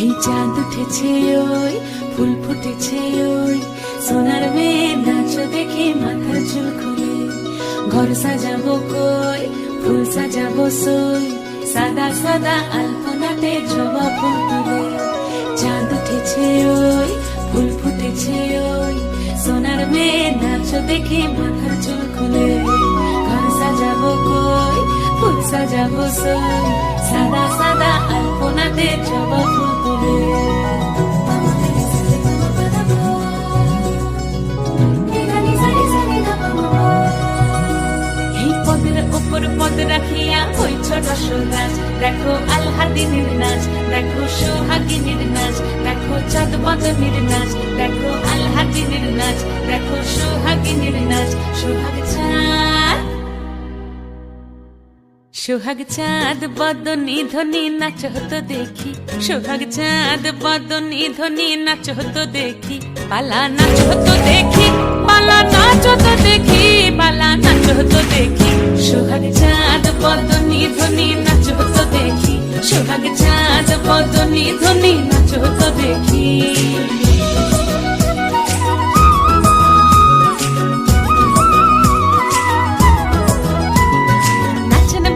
এই চাঁদ উঠেছে ওই ফুল ফুটেছে ওই সোনার মেয়ে নাচ দেখে মাথার চুল খুলে ঘর সাজাবো কই ফুল সাজাবো সই সাদা সাদা আলপনাতে জবা ফুল তুলে চাঁদ উঠেছে ওই ফুল ফুটেছে ওই সোনার মেয়ে নাচ দেখে মাথার চুল খুলে ঘর সাজাবো কই ফুল সাজাবো সই সাদা সাদা আলপনাতে জবা ফুল তুলে পদ রাখিয়া ওই ছোট সোনাজ দেখো আলহাদিনের নাচ দেখো সোহাগিনীর নাচ দেখো চাঁদ বদনের নাচ দেখো আলহাদিনের নাচ দেখো সোহাগিনীর নাচ সোহাগ চাঁদ বদনী ধ্বনি নাচ হতো দেখি সোহাগ চাঁদ বদনী ধ্বনি নাচ হতো দেখি পালা নাচ হতো দেখি পালা নাচ হতো দেখি পালা নাচ হতো দেখি সোহাগ চাঁদ বদনী ধ্বনি নাচ হতো দেখি সোহাগ চাঁদ বদনী ধ্বনি নাচ হতো দেখি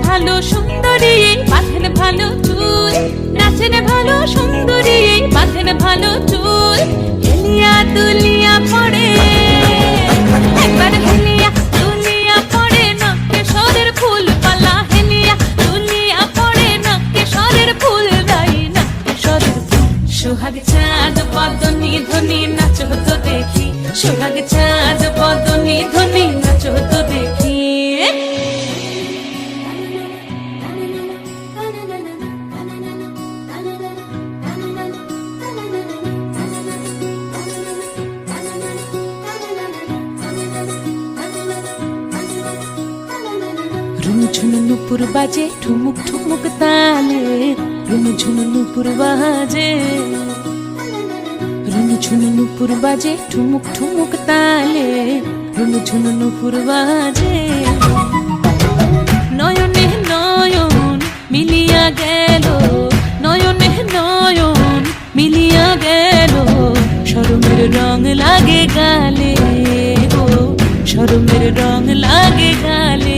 ভালো সুন্দরী বাঁধেন ভালো চুল নাচেন ভালো সুন্দরী বাঁধেন ভালো চুল হেলিয়া দুলিয়া পড়ে একবার হেলিয়া দুলিয়া পড়ে নকে সরের ফুল পালা হেলিয়া দুলিয়া পড়ে নকে সরের ফুল দাই নকে সরের ফুল সোহাগ চাঁদ বদনী ধ্বনি নাচ হতো দেখি সোহাগ চাঁদ বদনী ধ্বনি নাচ হতো দেখি ঝুনু নুপুর বাজে ঠুমুক ঠুমুক তালে রুনু ঝুনু নুপুর বাজে রুনু ঝুনু নুপুর বাজে ঠুমুক ঠুমুক তালে রুনু ঝুনু নুপুর বাজে নয়নে নয়ন মিলিয়া গেল নয়নে নয়ন মিলিয়া গেল শরমের রং লাগে গালে গো শরমের রং লাগে গালে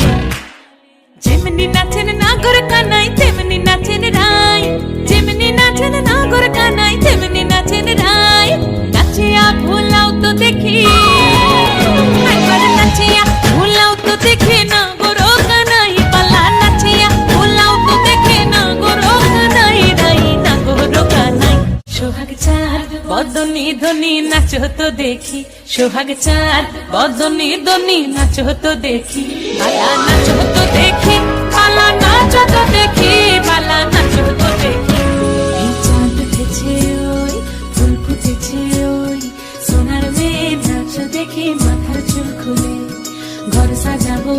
যেমনি নাচেন নাগর কানাই তেমনি নাচেন রাই যেমনি নাচেন নাগর কানাই তেমনি নাচেন রাই নাচিয়া ভুলাও তো দেখি একবার নাচিয়া ভুলাও তো দেখি নাগর কানাই পালা নাচিয়া ভুলাও তো দেখি নাগর কানাই রাই নাগর কানাই সোহাগ চাঁদ বদনী ধ্বনি নাচ হতো দেখি সোহাগ চাঁদ বদনী ধ্বনি নাচ হতো দেখি পালা নাচ হতো দেখি পালা নাচ হতো দেখি পালা নাচ হতো দেখি এই চাঁদ উঠেছে ওই ফুল ফুটেছে ওই সোনার মেয়ে নাচ দেখি মাথার চুল খুলে ঘর সাজাবো